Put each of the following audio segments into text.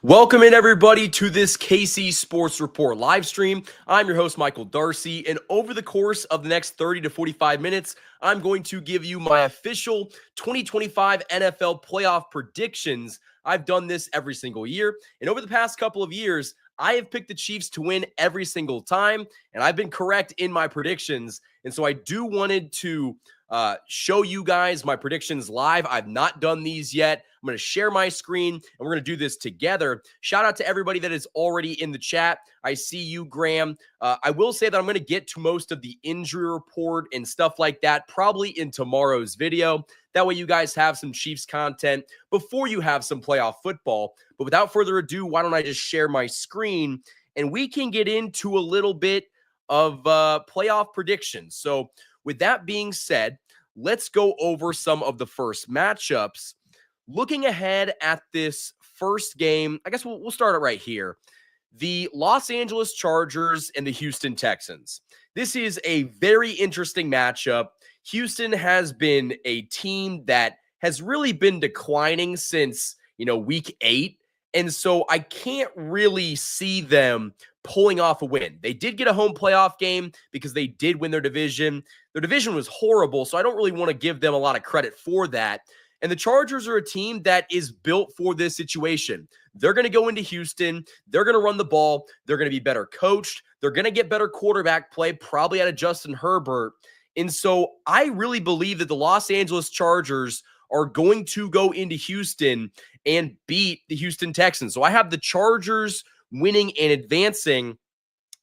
Welcome in, everybody, to this KC Sports Report live stream. I'm your host, Michael Darcy, and over the course of the next 30 to 45 minutes, I'm going to give you my official 2025 NFL playoff predictions. I've done this every single year, and over the past couple of years, I have picked the Chiefs to win every single time, and I've been correct in my predictions. And so I wanted to show you guys my predictions live. I've not done these yet. I'm going to share my screen, and we're going to do this together. Shout out to everybody that is already in the chat. I see you, Graham. I will say that I'm going to get to most of the injury report and stuff like that probably in tomorrow's video. That way you guys have some Chiefs content before you have some playoff football. But without further ado, why don't I just share my screen, and we can get into a little bit of playoff predictions. So with that being said, let's go over some of the first matchups. Looking ahead at this first game, I guess we'll start it right here. The Los Angeles Chargers and the Houston Texans. This is a very interesting matchup. Houston has been a team that has really been declining since, week 8. And so I can't really see them pulling off a win. They did get a home playoff game because they did win their division. Their division was horrible, so I don't really want to give them a lot of credit for that. And the Chargers are a team that is built for this situation. They're going to go into Houston. They're going to run the ball. They're going to be better coached. They're going to get better quarterback play, probably out of Justin Herbert. And so I really believe that the Los Angeles Chargers are going to go into Houston and beat the Houston Texans. So I have the Chargers winning and advancing,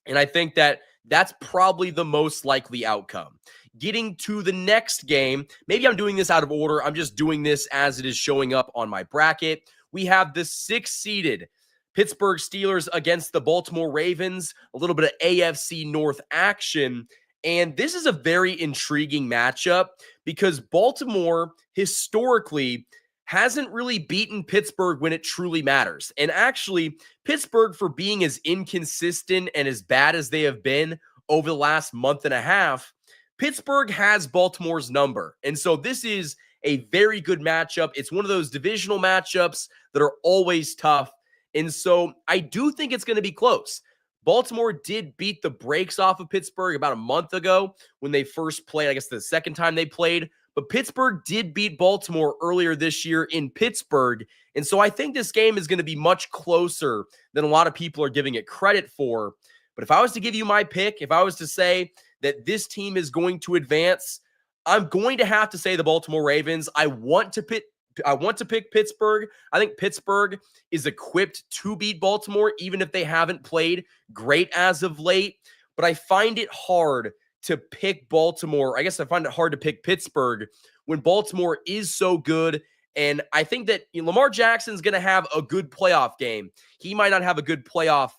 and I think that that's probably the most likely outcome. Getting to the next game, maybe I'm doing this out of order. I'm just doing this as it is showing up on my bracket. We have the 6th-seeded Pittsburgh Steelers against the Baltimore Ravens, a little bit of AFC North action. And this is a very intriguing matchup because Baltimore historically hasn't really beaten Pittsburgh when it truly matters. And actually, Pittsburgh, for being as inconsistent and as bad as they have been over the last month and a half, Pittsburgh has Baltimore's number. And so this is a very good matchup. It's one of those divisional matchups that are always tough. And so I do think it's going to be close. Baltimore did beat the brakes off of Pittsburgh about a month ago when they first played, I guess the second time they played. But Pittsburgh did beat Baltimore earlier this year in Pittsburgh. And so I think this game is going to be much closer than a lot of people are giving it credit for. But if I was to give you my pick, if I was to say that this team is going to advance, I'm going to have to say the Baltimore Ravens. I want to pick Pittsburgh. I think Pittsburgh is equipped to beat Baltimore, even if they haven't played great as of late. But I find it hard to pick Baltimore. I guess I find it hard to pick Pittsburgh when Baltimore is so good. And I think that Lamar Jackson's going to have a good playoff game. He might not have a good playoff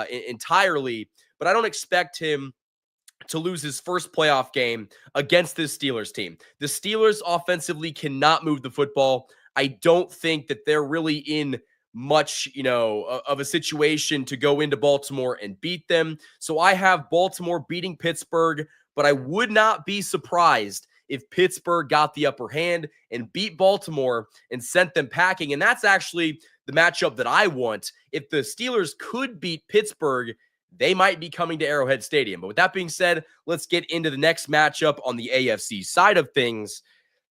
entirely, but I don't expect him to lose his first playoff game against this Steelers team. The Steelers offensively cannot move the football. I don't think that they're really in much, of a situation to go into Baltimore and beat them. So I have Baltimore beating Pittsburgh, but I would not be surprised if Pittsburgh got the upper hand and beat Baltimore and sent them packing. And that's actually the matchup that I want. If the Steelers could beat Pittsburgh, they might be coming to Arrowhead Stadium. But with that being said, let's get into the next matchup on the AFC side of things.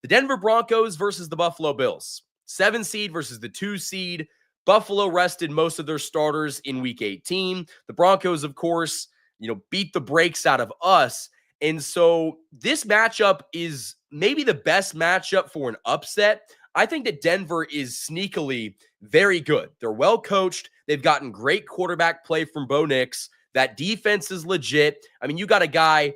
The Denver Broncos versus the Buffalo Bills. 7 seed versus the 2 seed. Buffalo rested most of their starters in Week 18. The Broncos, of course, beat the brakes out of us. And so this matchup is maybe the best matchup for an upset. I think that Denver is sneakily very good. They're well coached. They've gotten great quarterback play from Bo Nix. That defense is legit. I mean, you got a guy,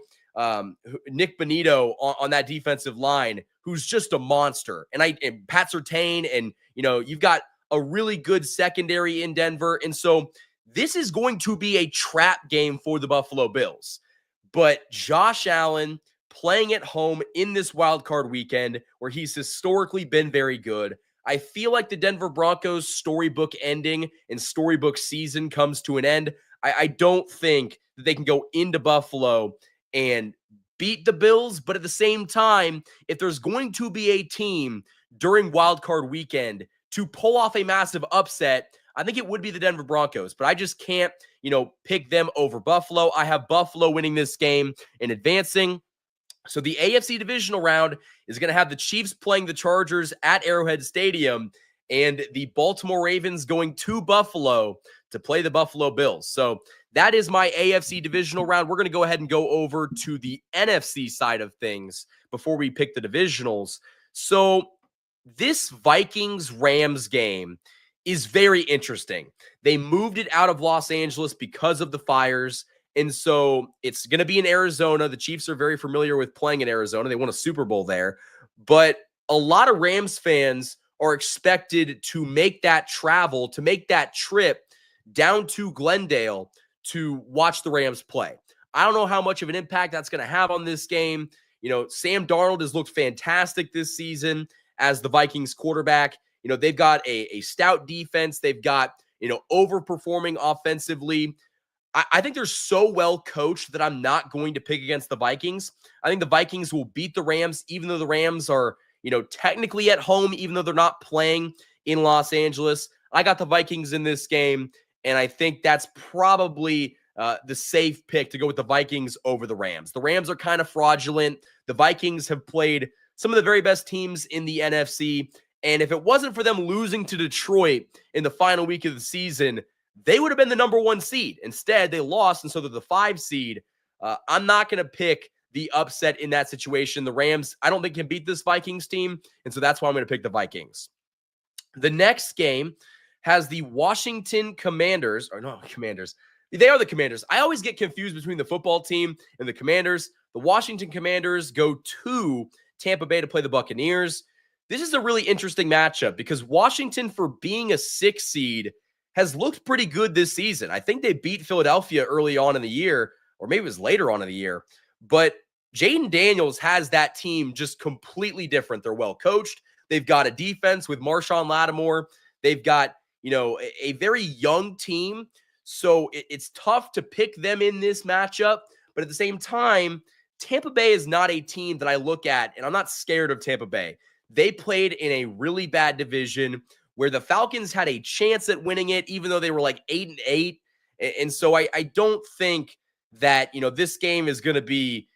Nick Bonito, on that defensive line who's just a monster. And Pat Surtain, and you've got a really good secondary in Denver. And so this is going to be a trap game for the Buffalo Bills. But Josh Allen playing at home in this wild card weekend where he's historically been very good. I feel like the Denver Broncos storybook ending and storybook season comes to an end. I don't think that they can go into Buffalo and beat the Bills, but at the same time, if there's going to be a team during wild card weekend to pull off a massive upset, I think it would be the Denver Broncos, but I just can't, pick them over Buffalo. I have Buffalo winning this game and advancing. So the AFC divisional round is going to have the Chiefs playing the Chargers at Arrowhead Stadium and the Baltimore Ravens going to Buffalo to play the Buffalo Bills. So that is my AFC divisional round. We're going to go ahead and go over to the NFC side of things before we pick the divisionals. So this Vikings-Rams game is very interesting. They moved it out of Los Angeles because of the fires. And so it's going to be in Arizona. The Chiefs are very familiar with playing in Arizona. They won a Super Bowl there. But a lot of Rams fans are expected to make that travel, to make that trip down to Glendale to watch the Rams play. I don't know how much of an impact that's going to have on this game. Sam Darnold has looked fantastic this season as the Vikings quarterback. They've got a stout defense. They've got, overperforming offensively. I think they're so well coached that I'm not going to pick against the Vikings. I think the Vikings will beat the Rams, even though the Rams are, technically at home, even though they're not playing in Los Angeles. I got the Vikings in this game, and I think that's probably the safe pick to go with the Vikings over the Rams. The Rams are kind of fraudulent. The Vikings have played some of the very best teams in the NFC, and if it wasn't for them losing to Detroit in the final week of the season, they would have been the number 1 seed. Instead, they lost, and so they're the 5 seed. I'm not going to pick the upset in that situation. The Rams, I don't think, can beat this Vikings team, and so that's why I'm going to pick the Vikings. The next game has the Washington Commanders, or no, Commanders. They are the Commanders. I always get confused between the football team and the Commanders. The Washington Commanders go to Tampa Bay to play the Buccaneers. This is a really interesting matchup because Washington, for being a 6 seed, has looked pretty good this season. I think they beat Philadelphia early on in the year, or maybe it was later on in the year. But Jaden Daniels has that team just completely different. They're well coached. They've got a defense with Marshawn Lattimore. They've got, a very young team. So it's tough to pick them in this matchup. But at the same time, Tampa Bay is not a team that I look at, and I'm not scared of Tampa Bay. They played in a really bad division where the Falcons had a chance at winning it, even though they were like 8-8. And so I don't think that, this game is going to be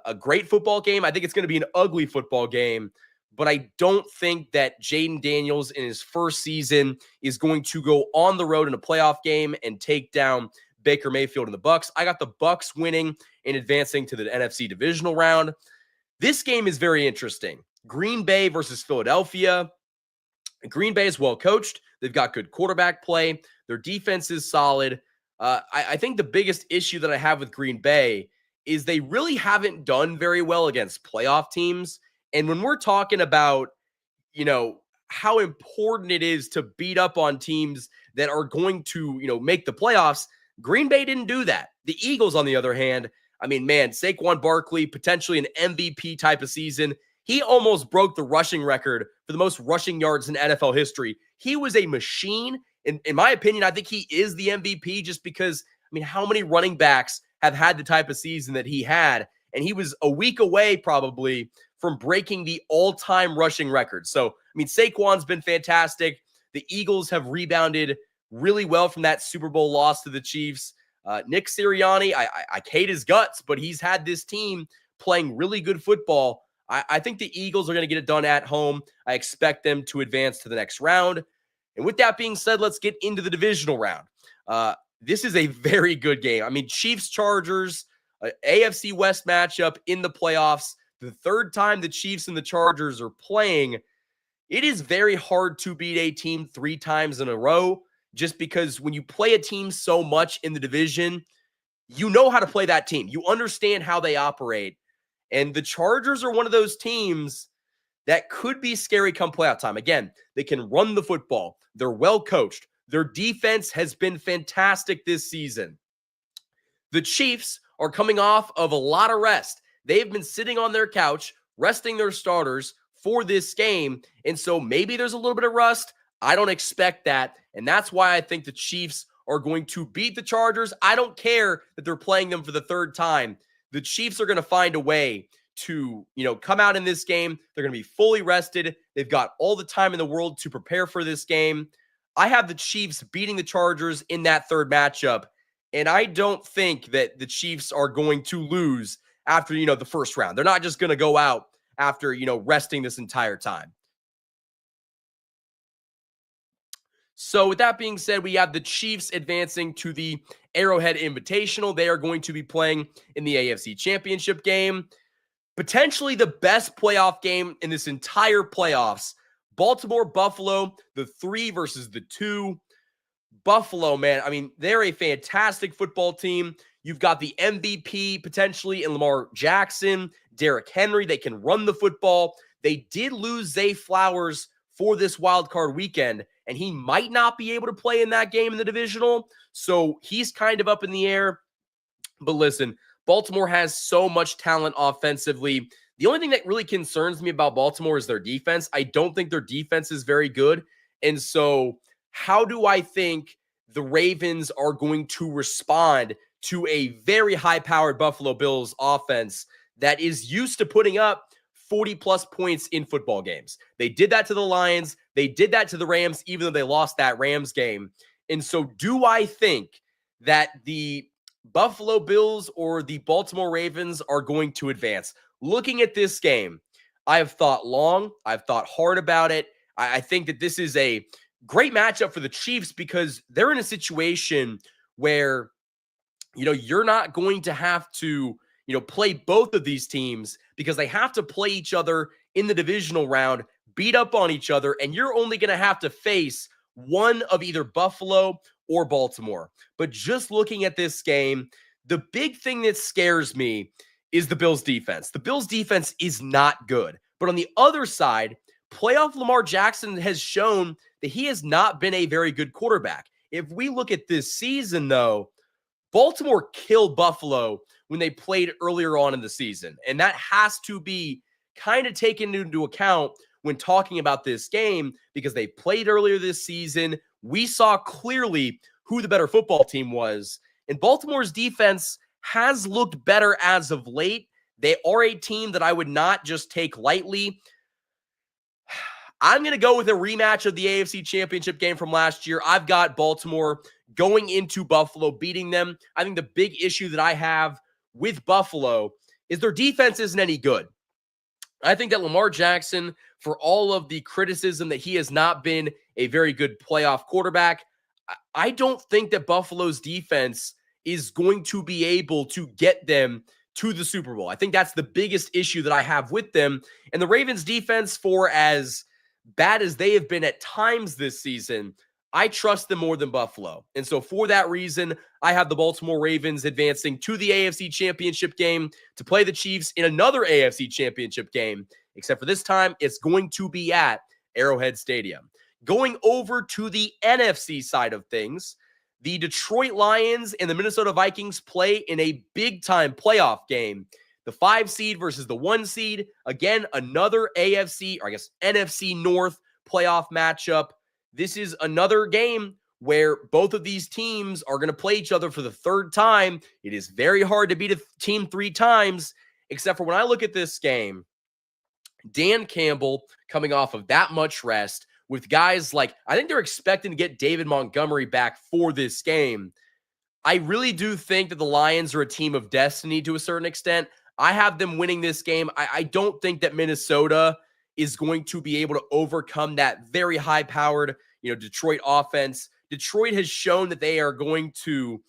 a great football game. I think it's going to be an ugly football game, but I don't think that Jaden Daniels in his first season is going to go on the road in a playoff game and take down Baker Mayfield and the Bucs. I got the Bucs winning and advancing to the NFC divisional round. This game is very interesting. Green Bay versus Philadelphia. Green Bay is well coached. They've got good quarterback play. Their defense is solid. I think the biggest issue that I have with Green Bay is they really haven't done very well against playoff teams. And when we're talking about, how important it is to beat up on teams that are going to, make the playoffs, Green Bay didn't do that. The Eagles, on the other hand, Saquon Barkley, potentially an MVP type of season. He almost broke the rushing record for the most rushing yards in NFL history. He was a machine. In my opinion, I think he is the MVP just because, how many running backs have had the type of season that he had? And he was a week away probably from breaking the all-time rushing record. So, Saquon's been fantastic. The Eagles have rebounded really well from that Super Bowl loss to the Chiefs. Nick Sirianni, I hate his guts, but he's had this team playing really good football. I think the Eagles are going to get it done at home. I expect them to advance to the next round. And with that being said, let's get into the divisional round. This is a very good game. Chiefs-Chargers, AFC West matchup in the playoffs. The third time the Chiefs and the Chargers are playing. It is very hard to beat a team 3 times in a row just because when you play a team so much in the division, you know how to play that team. You understand how they operate. And the Chargers are one of those teams that could be scary come playoff time. Again, they can run the football. They're well coached. Their defense has been fantastic this season. The Chiefs are coming off of a lot of rest. They've been sitting on their couch, resting their starters for this game. And so maybe there's a little bit of rust. I don't expect that. And that's why I think the Chiefs are going to beat the Chargers. I don't care that they're playing them for the third time. The Chiefs are going to find a way to, come out in this game. They're going to be fully rested. They've got all the time in the world to prepare for this game. I have the Chiefs beating the Chargers in that third matchup, and I don't think that the Chiefs are going to lose after, the first round. They're not just going to go out after, resting this entire time. So with that being said, we have the Chiefs advancing to the Arrowhead Invitational. They are going to be playing in the AFC Championship game. Potentially the best playoff game in this entire playoffs. Baltimore, Buffalo, the 3 versus the 2. Buffalo, man, I mean, they're a fantastic football team. You've got the MVP potentially in Lamar Jackson, Derrick Henry. They can run the football. They did lose Zay Flowers for this wild card weekend, and he might not be able to play in that game in the divisional. So he's kind of up in the air. But listen, Baltimore has so much talent offensively. The only thing that really concerns me about Baltimore is their defense. I don't think their defense is very good. And so how do I think the Ravens are going to respond to a very high-powered Buffalo Bills offense that is used to putting up 40-plus points in football games? They did that to the Lions. They did that to the Rams, even though they lost that Rams game. And so do I think that the Buffalo Bills or the Baltimore Ravens are going to advance? Looking at this game, I have thought long. I've thought hard about it. I think that this is a great matchup for the Chiefs because they're in a situation where, you're not going to have to, play both of these teams because they have to play each other in the divisional round, beat up on each other, and you're only going to have to face one of either Buffalo or Baltimore. But just looking at this game, the big thing that scares me is the Bills' defense. The Bills' defense is not good. But on the other side, playoff Lamar Jackson has shown that he has not been a very good quarterback. If we look at this season, though, Baltimore killed Buffalo when they played earlier on in the season. And that has to be kind of taken into account when talking about this game because they played earlier this season. We saw clearly who the better football team was. And Baltimore's defense has looked better as of late. They are a team that I would not just take lightly. I'm going to go with a rematch of the AFC Championship game from last year. I've got Baltimore going into Buffalo, beating them. I think the big issue that I have with Buffalo is their defense isn't any good. I think that Lamar Jackson, for all of the criticism that he has not been a very good playoff quarterback, I don't think that Buffalo's defense is going to be able to get them to the Super Bowl. I think that's the biggest issue that I have with them. And the Ravens defense, for as bad as they have been at times this season, I trust them more than Buffalo. And so for that reason, I have the Baltimore Ravens advancing to the AFC Championship game to play the Chiefs in another AFC Championship game, except for this time, it's going to be at Arrowhead Stadium. Going over to the NFC side of things, the Detroit Lions and the Minnesota Vikings play in a big-time playoff game. The 5 seed versus the 1 seed. Again, another AFC, or I guess NFC North playoff matchup. This is another game where both of these teams are going to play each other for the third time. It is very hard to beat a team 3 times, except for when I look at this game, Dan Campbell coming off of that much rest with guys like, I think they're expecting to get David Montgomery back for this game. I really do think that the Lions are a team of destiny to a certain extent. I have them winning this game. I don't think that Minnesota is going to be able to overcome that very high-powered, Detroit offense. Detroit has shown that they are going to,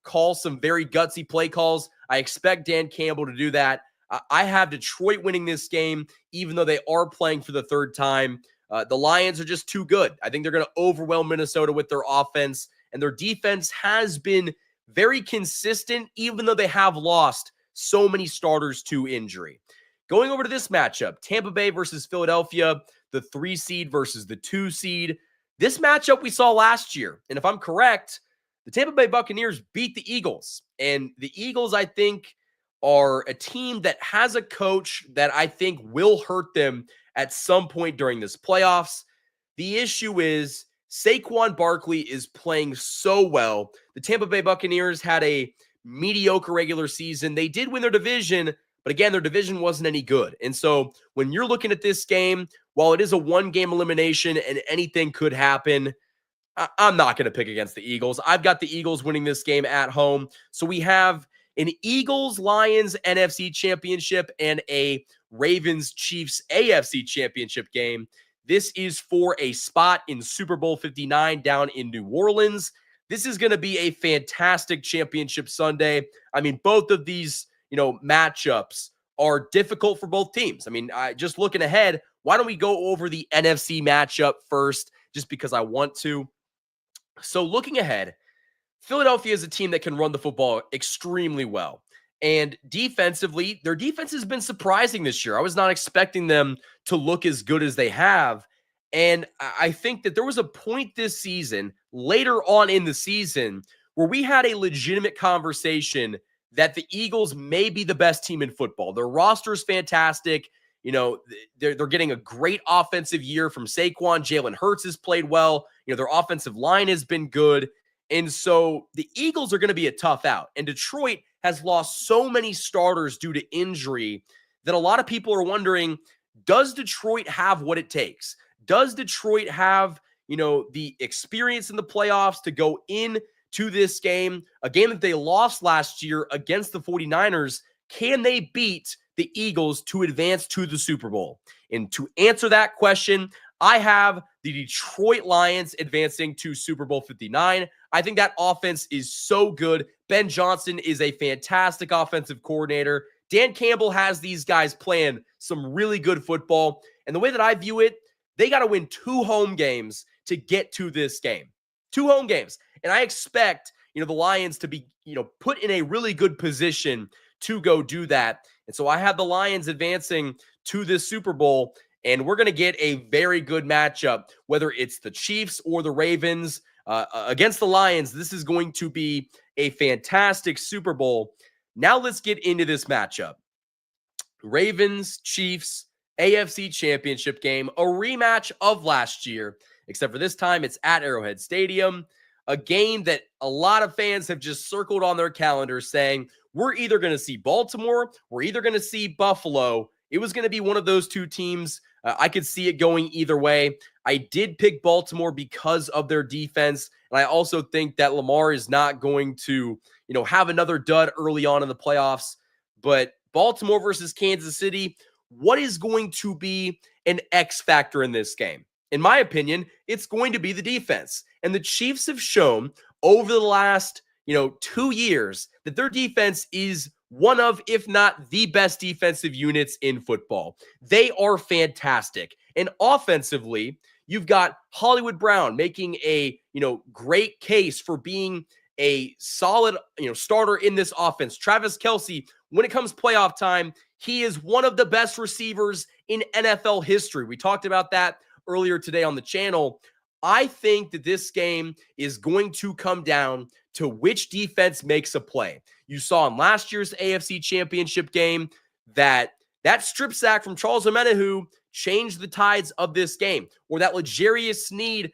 call some very gutsy play calls. I expect Dan Campbell to do that. I have Detroit winning this game, even though they are playing for the third time. The Lions are just too good. I think they're going to overwhelm Minnesota with their offense, and their defense has been very consistent, even though they have lost so many starters to injury. Going over to this matchup, Tampa Bay versus Philadelphia, the 3 seed versus the 2 seed. This matchup we saw last year, and if I'm correct, the Tampa Bay Buccaneers beat the Eagles. And the Eagles, I think, are a team that has a coach that I think will hurt them at some point during this playoffs. The issue is Saquon Barkley is playing so well. The Tampa Bay Buccaneers had a mediocre regular season. They did win their division, but again, their division wasn't any good. And so when you're looking at this game, while it is a 1-game elimination and anything could happen, I'm not going to pick against the Eagles. I've got the Eagles winning this game at home. So we have an Eagles-Lions NFC Championship and a Ravens-Chiefs AFC Championship game. This is for a spot in Super Bowl 59 down in New Orleans. This is going to be a fantastic championship Sunday. I mean, both of these, matchups are difficult for both teams. I mean, just looking ahead, why don't we go over the NFC matchup first, just because I want to. So looking ahead, Philadelphia is a team that can run the football extremely well. And defensively, their defense has been surprising this year. I was not expecting them to look as good as they have. And I think that there was a point this season, later on in the season, where we had a legitimate conversation that the Eagles may be the best team in football. Their roster is fantastic. They're getting a great offensive year from Saquon. Jalen Hurts has played well. Their offensive line has been good. And so the Eagles are going to be a tough out. And Detroit has lost so many starters due to injury that a lot of people are wondering, does Detroit have what it takes? Does Detroit have, the experience in the playoffs to go into this game, a game that they lost last year against the 49ers? Can they beat the Eagles to advance to the Super Bowl? And to answer that question, I have the Detroit Lions advancing to Super Bowl 59. I think that offense is so good. Ben Johnson is a fantastic offensive coordinator. Dan Campbell has these guys playing some really good football. And the way that I view it, they got to win 2 home games to get to this game. 2 home games. And I expect, the Lions to be, put in a really good position to go do that. And so I have the Lions advancing to this Super Bowl, and we're going to get a very good matchup, whether it's the Chiefs or the Ravens against the Lions. This is going to be a fantastic Super Bowl. Now let's get into this matchup. Ravens, Chiefs, AFC Championship game, a rematch of last year, except for this time it's at Arrowhead Stadium, a game that a lot of fans have just circled on their calendars saying, we're either going to see Baltimore, we're either going to see Buffalo. It was going to be one of those two teams. I could see it going either way. I did pick Baltimore because of their defense, and I also think that Lamar is not going to, have another dud early on in the playoffs. But Baltimore versus Kansas City, what is going to be an X factor in this game? In my opinion, it's going to be the defense. And the Chiefs have shown over the last, 2 years that their defense is one of, if not the best defensive units in football. They are fantastic. And offensively, you've got Hollywood Brown making a, great case for being a solid, starter in this offense. Travis Kelce, when it comes playoff time, he is one of the best receivers in NFL history. We talked about that earlier today on the channel. I think that this game is going to come down to which defense makes a play. You saw in last year's AFC Championship game that strip sack from Charles Omenihu changed the tides of this game, or that L'Jarius Sneed,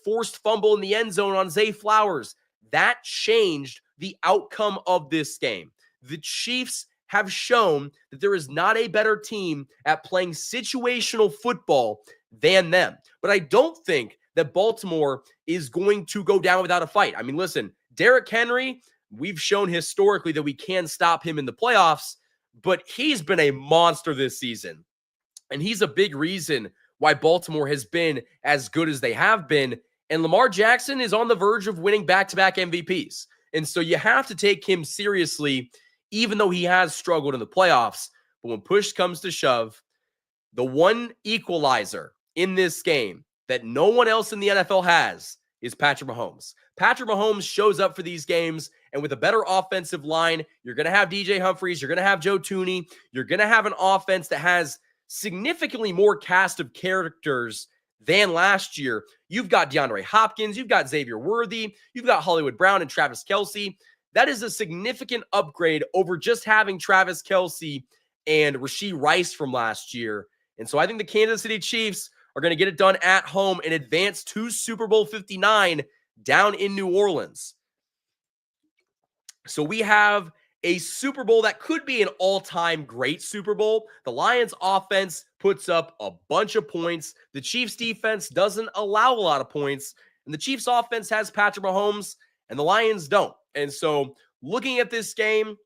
forced fumble in the end zone on Zay Flowers. That changed the outcome of this game. The Chiefs have shown that there is not a better team at playing situational football than them. But I don't think that Baltimore is going to go down without a fight. I mean, listen, Derrick Henry, we've shown historically that we can stop him in the playoffs, but he's been a monster this season. And he's a big reason why Baltimore has been as good as they have been. And Lamar Jackson is on the verge of winning back-to-back MVPs. And so you have to take him seriously, even though he has struggled in the playoffs. But when push comes to shove, the one equalizer in this game that no one else in the NFL has is Patrick Mahomes. Patrick Mahomes shows up for these games, and with a better offensive line, you're going to have DJ Humphries, you're going to have Joe Thuney, you're going to have an offense that has significantly more cast of characters than last year. You've got DeAndre Hopkins, you've got Xavier Worthy, you've got Hollywood Brown and Travis Kelce. That is a significant upgrade over just having Travis Kelce and Rashee Rice from last year. And so I think the Kansas City Chiefs are going to get it done at home and advance to Super Bowl 59 down in New Orleans. So we have a Super Bowl that could be an all-time great Super Bowl. The Lions offense puts up a bunch of points. The Chiefs defense doesn't allow a lot of points. And the Chiefs offense has Patrick Mahomes and the Lions don't. And so looking at this game,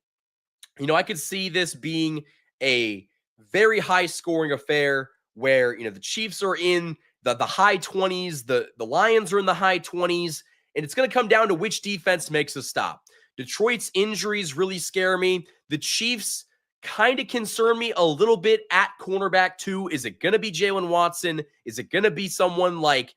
I could see this being a very high scoring affair where, the Chiefs are in the high 20s, the Lions are in the high 20s, and it's going to come down to which defense makes a stop. Detroit's injuries really scare me. The Chiefs kind of concern me a little bit at cornerback too. Is it going to be Jalen Watson? Is it going to be someone like,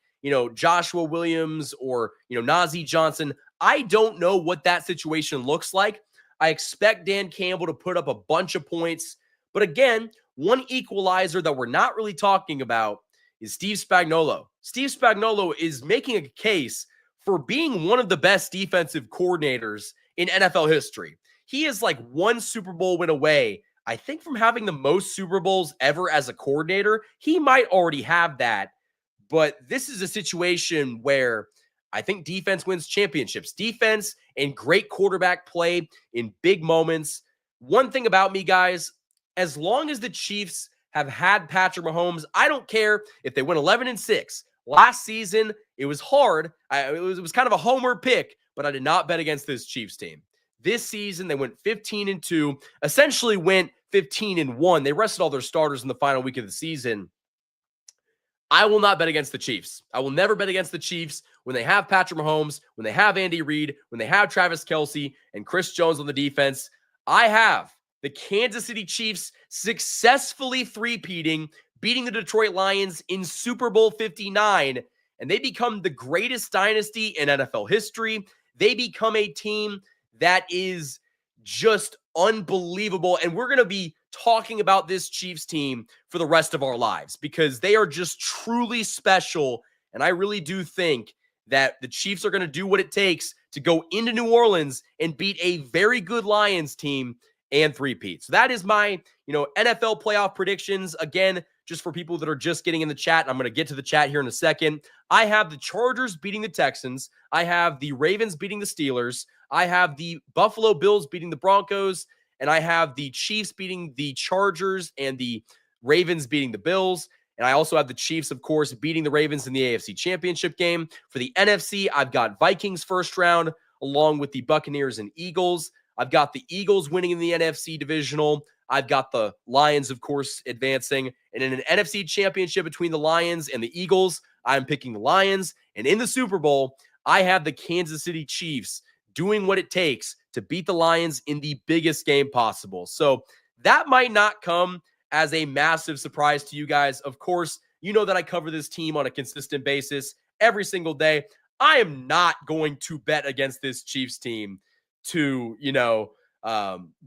Joshua Williams or, Najee Johnson? I don't know what that situation looks like. I expect Dan Campbell to put up a bunch of points. But again, one equalizer that we're not really talking about is Steve Spagnuolo. Steve Spagnuolo is making a case for being one of the best defensive coordinators in NFL history. He is like one Super Bowl win away, I think, from having the most Super Bowls ever as a coordinator. He might already have that, but this is a situation where I think defense wins championships. Defense and great quarterback play in big moments. One thing about me, guys, as long as the Chiefs have had Patrick Mahomes, I don't care if they win 11-6. Last season, it was hard. It was kind of a homer pick, but I did not bet against this Chiefs team. This season, they went 15-2, essentially went 15-1. They rested all their starters in the final week of the season. I will not bet against the Chiefs. I will never bet against the Chiefs when they have Patrick Mahomes, when they have Andy Reid, when they have Travis Kelce and Chris Jones on the defense. I have the Kansas City Chiefs successfully three-peating, beating the Detroit Lions in Super Bowl 59, and they become the greatest dynasty in NFL history. They become a team that is just unbelievable, and we're going to be talking about this Chiefs team for the rest of our lives because they are just truly special, and I really do think that the Chiefs are going to do what it takes to go into New Orleans and beat a very good Lions team and three-peat. So that is my, NFL playoff predictions. Again, just for people that are just getting in the chat, I'm going to get to the chat here in a second. I have the Chargers beating the Texans. I have the Ravens beating the Steelers. I have the Buffalo Bills beating the Broncos. And I have the Chiefs beating the Chargers and the Ravens beating the Bills. And I also have the Chiefs, of course, beating the Ravens in the AFC Championship game. For the NFC, I've got Vikings first round along with the Buccaneers and Eagles. I've got the Eagles winning in the NFC Divisional. I've got the Lions, of course, advancing. And in an NFC Championship between the Lions and the Eagles, I'm picking the Lions. And in the Super Bowl, I have the Kansas City Chiefs doing what it takes to beat the Lions in the biggest game possible. So that might not come as a massive surprise to you guys. Of course, you know that I cover this team on a consistent basis every single day. I am not going to bet against this Chiefs team to,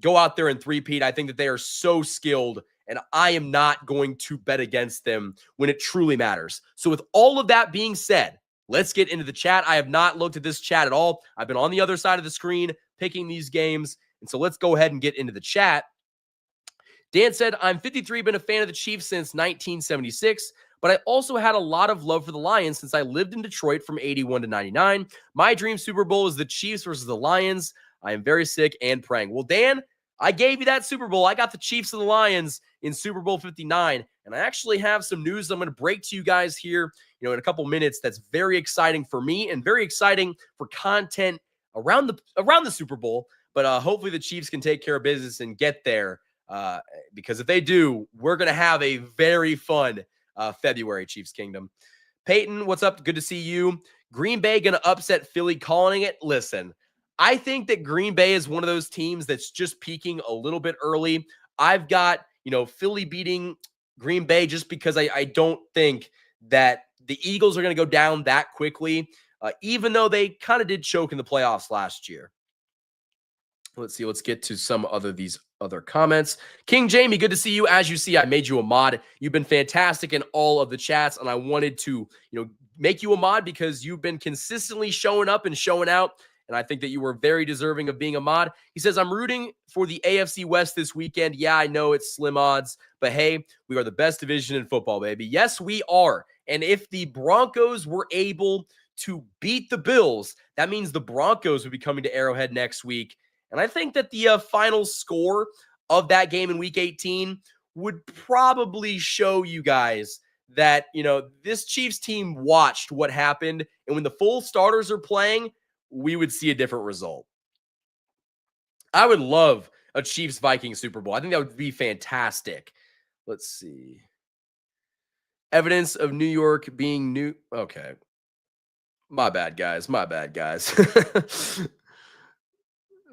go out there and three-peat. I think that they are so skilled, and I am not going to bet against them when it truly matters. So with all of that being said, let's get into the chat. I have not looked at this chat at all. I've been on the other side of the screen picking these games. And so let's go ahead and get into the chat. Dan said, I'm 53, been a fan of the Chiefs since 1976, but I also had a lot of love for the Lions since I lived in Detroit from 81 to 99. My dream Super Bowl is the Chiefs versus the Lions. I am very sick and praying. Well, Dan, I gave you that Super Bowl. I got the Chiefs and the Lions in Super Bowl 59, and I actually have some news I'm going to break to you guys here, in a couple minutes. That's very exciting for me and very exciting for content around the Super Bowl. But hopefully the Chiefs can take care of business and get there, because if they do, we're going to have a very fun February, Chiefs Kingdom. Peyton, what's up? Good to see you. Green Bay going to upset Philly, calling it. Listen, I think that Green Bay is one of those teams that's just peaking a little bit early. I've got, Philly beating Green Bay just because I don't think that the Eagles are going to go down that quickly, even though they kind of did choke in the playoffs last year. Let's see. Let's get to some these other comments. King Jamie, good to see you. As you see, I made you a mod. You've been fantastic in all of the chats, and I wanted to, make you a mod because you've been consistently showing up and showing out. And I think that you were very deserving of being a mod. He says, I'm rooting for the AFC West this weekend. Yeah, I know it's slim odds, but hey, we are the best division in football, baby. Yes, we are. And if the Broncos were able to beat the Bills, that means the Broncos would be coming to Arrowhead next week. And I think that the final score of that game in Week 18 would probably show you guys that, this Chiefs team watched what happened, and when the full starters are playing, we would see a different result. I would love a Chiefs-Vikings Super Bowl. I think that would be fantastic. Let's see. Evidence of New York being new. Okay. My bad, guys. My bad, guys.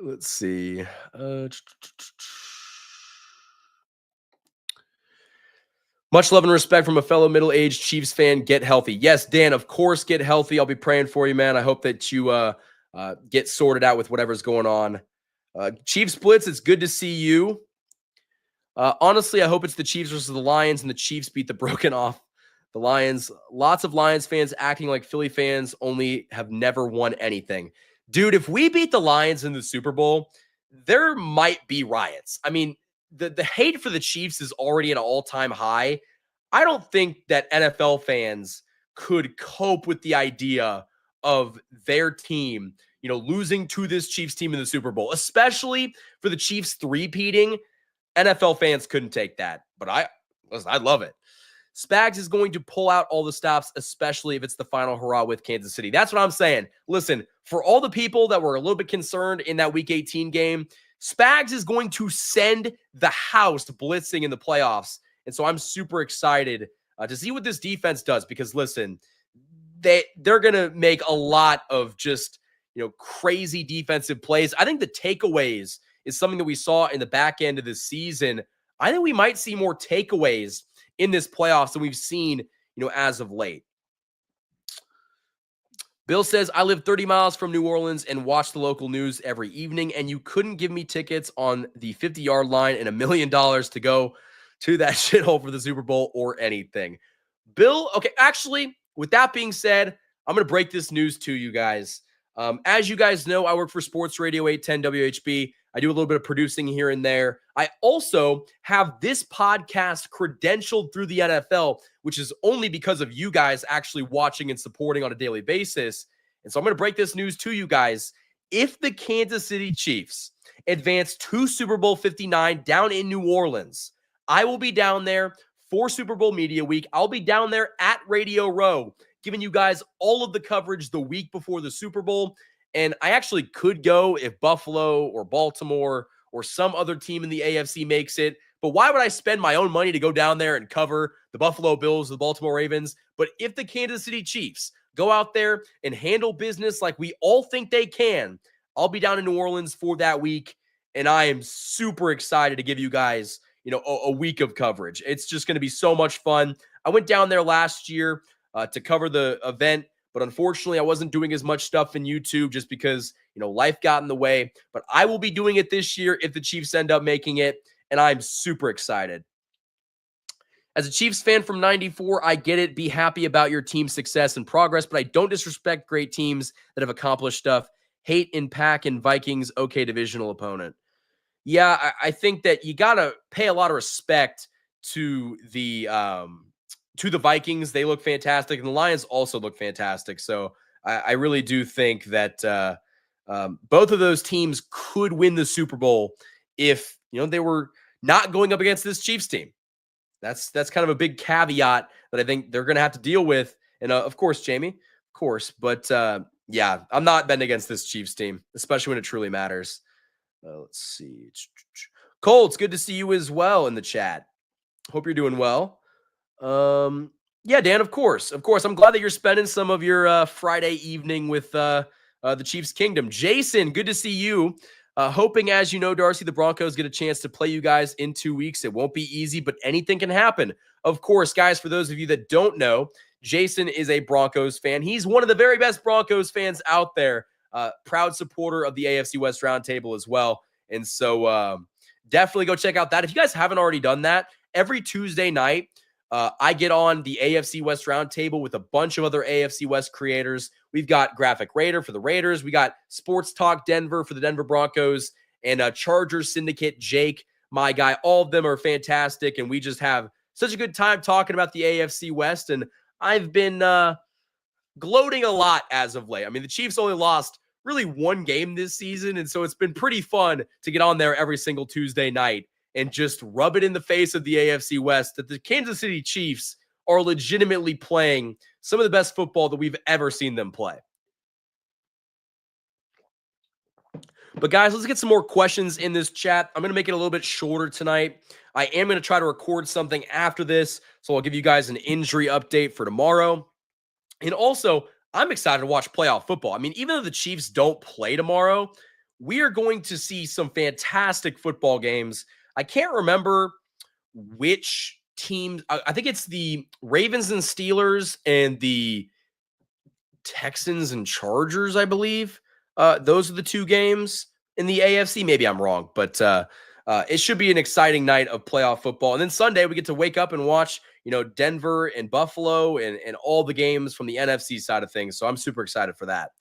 Let's see. Much love and respect from a fellow middle-aged Chiefs fan. Get healthy. Yes, Dan, of course, get healthy. I'll be praying for you, man. I hope that you get sorted out with whatever's going on. Chiefs Blitz, it's good to see you. Honestly, I hope it's the Chiefs versus the Lions and the Chiefs beat the broken off the Lions. Lots of Lions fans acting like Philly fans only have never won anything. Dude, if we beat the Lions in the Super Bowl, there might be riots. I mean, the hate for the Chiefs is already at an all-time high. I don't think that NFL fans could cope with the idea of their team, losing to this Chiefs team in the Super Bowl, especially for the Chiefs three-peating. NFL fans couldn't take that, but I love it. Spags is going to pull out all the stops, especially if it's the final hurrah with Kansas City. That's what I'm saying. Listen, for all the people that were a little bit concerned in that Week 18 game, Spags is going to send the house blitzing in the playoffs. And so I'm super excited to see what this defense does because, listen, they're going to make a lot of just, crazy defensive plays. I think the takeaways is something that we saw in the back end of the season. I think we might see more takeaways in this playoffs than we've seen, as of late. Bill says, I live 30 miles from New Orleans and watch the local news every evening, and you couldn't give me tickets on the 50-yard line and $1 million to go to that shithole for the Super Bowl or anything. Bill, okay, actually, with that being said, I'm going to break this news to you guys. As you guys know, I work for Sports Radio 810 WHB. I do a little bit of producing here and there. I also have this podcast credentialed through the NFL, which is only because of you guys actually watching and supporting on a daily basis. And so I'm going to break this news to you guys. If the Kansas City Chiefs advance to Super Bowl 59 down in New Orleans, I will be down there for Super Bowl Media Week. I'll be down there at Radio Row, giving you guys all of the coverage the week before the Super Bowl. And I actually could go if Buffalo or Baltimore or some other team in the AFC makes it. But why would I spend my own money to go down there and cover the Buffalo Bills, the Baltimore Ravens? But if the Kansas City Chiefs go out there and handle business like we all think they can, I'll be down in New Orleans for that week. And I am super excited to give you guys, a week of coverage. It's just going to be so much fun. I went down there last year to cover the event, but unfortunately, I wasn't doing as much stuff in YouTube just because, life got in the way. But I will be doing it this year if the Chiefs end up making it, and I'm super excited. As a Chiefs fan from 94, I get it. Be happy about your team's success and progress, but I don't disrespect great teams that have accomplished stuff. Hate in Pack and Vikings, okay, divisional opponent. Yeah, I think that you got to pay a lot of respect to the Vikings. They look fantastic, and the Lions also look fantastic. So I really do think that both of those teams could win the Super Bowl if they were not going up against this Chiefs team. That's kind of a big caveat that I think they're going to have to deal with. And of course, Jamie, of course. But yeah, I'm not betting against this Chiefs team, especially when it truly matters. Let's see. Cole, it's good to see you as well in the chat. Hope you're doing well. Yeah, Dan, of course. I'm glad that you're spending some of your Friday evening with the Chiefs Kingdom. Jason, good to see you. Hoping, as you know, Darcy, the Broncos get a chance to play you guys in 2 weeks. It won't be easy, but anything can happen. Of course, guys, for those of you that don't know, Jason is a Broncos fan. He's one of the very best Broncos fans out there. Proud supporter of the AFC West Roundtable as well. And so definitely go check out that. If you guys haven't already done that, every Tuesday night, I get on the AFC West Roundtable with a bunch of other AFC West creators. We've got Graphic Raider for the Raiders. We got Sports Talk Denver for the Denver Broncos, and Chargers Syndicate, Jake, my guy. All of them are fantastic, and we just have such a good time talking about the AFC West. And I've been gloating a lot as of late. I mean, the Chiefs only lost really one game this season, and so it's been pretty fun to get on there every single Tuesday night and just rub it in the face of the AFC West that the Kansas City Chiefs are legitimately playing some of the best football that we've ever seen them play. But guys, let's get some more questions in this chat. I'm going to make it a little bit shorter tonight. I am going to try to record something after this, so I'll give you guys an injury update for tomorrow. And also, I'm excited to watch playoff football. I mean, even though the Chiefs don't play tomorrow, we are going to see some fantastic football games. I can't remember which teams. I think it's the Ravens and Steelers and the Texans and Chargers, I believe. Those are the two games in the AFC. Maybe I'm wrong, but it should be an exciting night of playoff football. And then Sunday, we get to wake up and watch, Denver and Buffalo and all the games from the NFC side of things. So I'm super excited for that.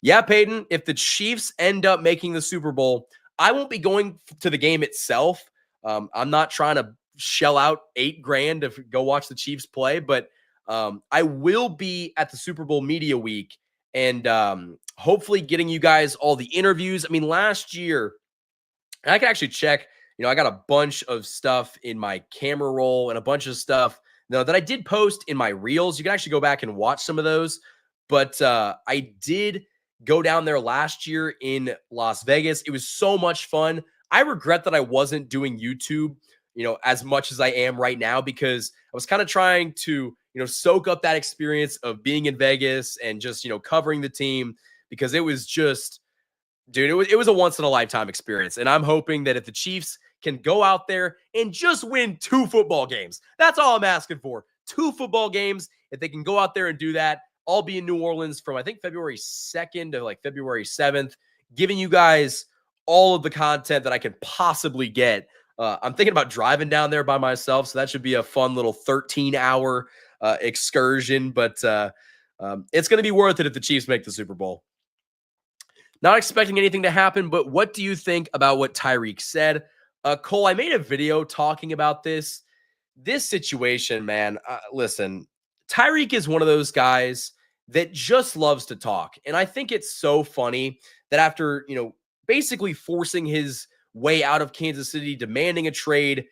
Yeah, Peyton, if the Chiefs end up making the Super Bowl, I won't be going to the game itself. I'm not trying to shell out $8,000 to go watch the Chiefs play, but I will be at the Super Bowl Media Week and hopefully getting you guys all the interviews. I mean, last year, and I can actually check, I got a bunch of stuff in my camera roll and a bunch of stuff that I did post in my reels. You can actually go back and watch some of those. But I did go down there last year in Las Vegas. It was so much fun. I regret that I wasn't doing YouTube, as much as I am right now, because I was kind of trying to, soak up that experience of being in Vegas and just, covering the team, because it was just, dude, it was a once in a lifetime experience. And I'm hoping that if the Chiefs can go out there and just win 2 football games, that's all I'm asking for. 2 football games. If they can go out there and do that, I'll be in New Orleans from, I think, February 2nd to like February 7th, giving you guys all of the content that I can possibly get. I'm thinking about driving down there by myself, so that should be a fun little 13-hour excursion. But it's going to be worth it if the Chiefs make the Super Bowl. Not expecting anything to happen, but what do you think about what Tyreek said? Cole, I made a video talking about this situation, man. Listen, Tyreek is one of those guys that just loves to talk. And I think it's so funny that after, basically forcing his way out of Kansas City, demanding a trade,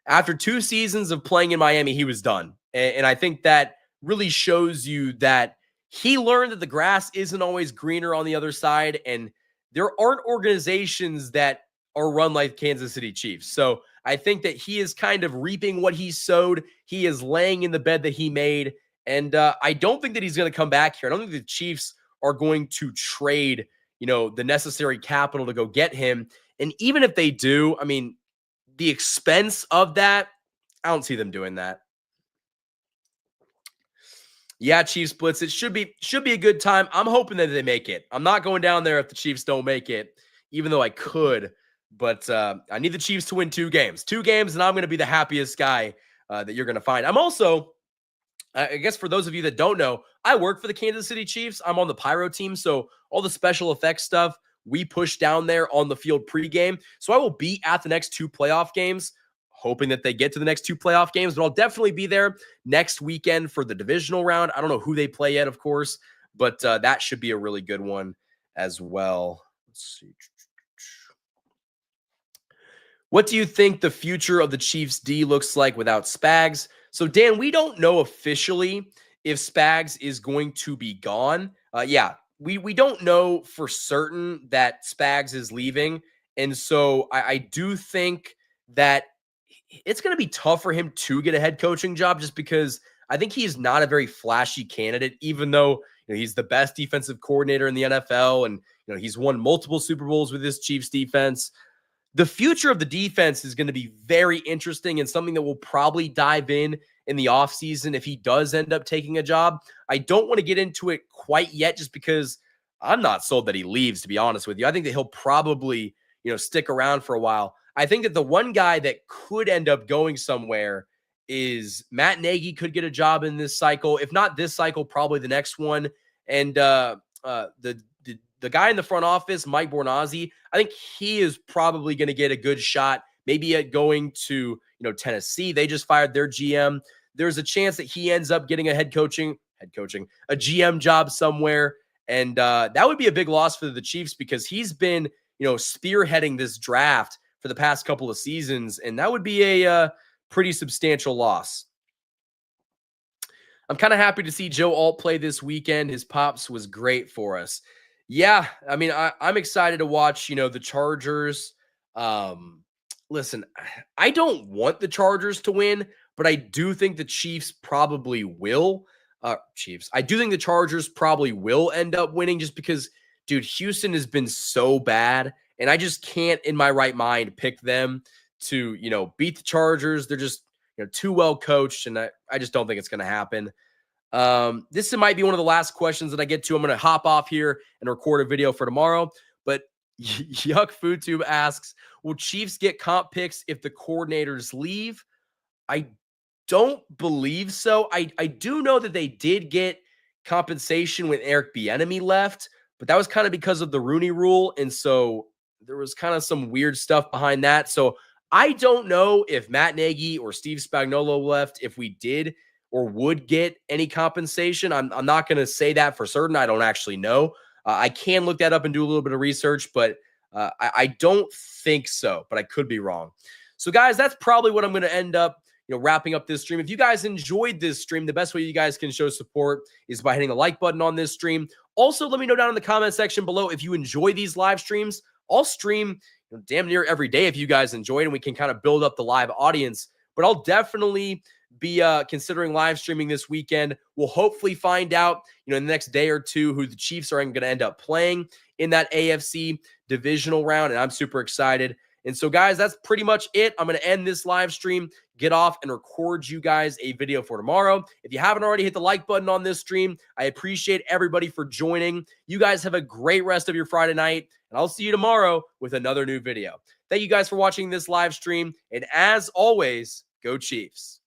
after 2 seasons of playing in Miami, he was done. And I think that really shows you that he learned that the grass isn't always greener on the other side, and there aren't organizations that are run like Kansas City Chiefs. So I think that he is kind of reaping what he sowed. He is laying in the bed that he made, and I don't think that he's going to come back here. I don't think the Chiefs are going to trade, the necessary capital to go get him. And even if they do, I mean, the expense of that, I don't see them doing that. Yeah, Chiefs blitz. It should be a good time. I'm hoping that they make it. I'm not going down there if the Chiefs don't make it, even though I could. But I need the Chiefs to win 2 games. 2 games, and I'm going to be the happiest guy that you're going to find. I'm also, I guess for those of you that don't know, I work for the Kansas City Chiefs. I'm on the Pyro team, so all the special effects stuff we push down there on the field pregame. So I will be at the next 2 playoff games, hoping that they get to the next 2 playoff games, but I'll definitely be there next weekend for the divisional round. I don't know who they play yet, of course, but that should be a really good one as well. Let's see. What do you think the future of the Chiefs D looks like without Spags? So, Dan, we don't know officially if Spags is going to be gone. We don't know for certain that Spags is leaving. And so I do think that it's going to be tough for him to get a head coaching job, just because I think he's not a very flashy candidate, even though he's the best defensive coordinator in the NFL, and he's won multiple Super Bowls with his Chiefs defense. The future of the defense is going to be very interesting, and something that we'll probably dive in the offseason if he does end up taking a job. I don't want to get into it quite yet, just because I'm not sold that he leaves, to be honest with you. I think that he'll probably stick around for a while. I think that the one guy that could end up going somewhere is Matt Nagy. Could get a job in this cycle. If not this cycle, probably the next one. And the guy in the front office, Mike Bornazzi, I think he is probably going to get a good shot, maybe at going to Tennessee. They just fired their GM. There's a chance that he ends up getting a a GM job somewhere. And that would be a big loss for the Chiefs, because he's been spearheading this draft for the past couple of seasons, and that would be a pretty substantial loss. I'm kind of happy to see Joe Alt play this weekend. His pops was great for us. Yeah, I mean, I'm excited to watch, the Chargers. Listen, I don't want the Chargers to win, but I do think the Chiefs probably will. I do think the Chargers probably will end up winning just because, dude, Houston has been so bad, and I just can't in my right mind pick them to, beat the Chargers. They're just, too well coached, and I just don't think it's going to happen. This might be one of the last questions that I get to. I'm going to hop off here and record a video for tomorrow. But Yuck Food Tube asks, will Chiefs get comp picks if the coordinators leave? I don't believe so. I do know that they did get compensation when Eric Bieniemy left, but that was kind of because of the Rooney Rule. And so there was kind of some weird stuff behind that. So I don't know if Matt Nagy or Steve Spagnuolo left, if we did or would get any compensation. I'm not going to say that for certain. I don't actually know. I can look that up and do a little bit of research, but I don't think so, but I could be wrong. So guys, that's probably what I'm going to end up wrapping up this stream. If you guys enjoyed this stream, the best way you guys can show support is by hitting the like button on this stream. Also, let me know down in the comment section below if you enjoy these live streams. I'll stream damn near every day if you guys enjoy it, and we can kind of build up the live audience. But I'll definitely be considering live streaming this weekend. We'll hopefully find out, in the next day or two who the Chiefs are going to end up playing in that AFC divisional round, and I'm super excited. And so, guys, that's pretty much it. I'm going to end this live stream, get off, and record you guys a video for tomorrow. If you haven't already hit the like button on this stream, I appreciate everybody for joining. You guys have a great rest of your Friday night, and I'll see you tomorrow with another new video. Thank you guys for watching this live stream, and as always, go Chiefs.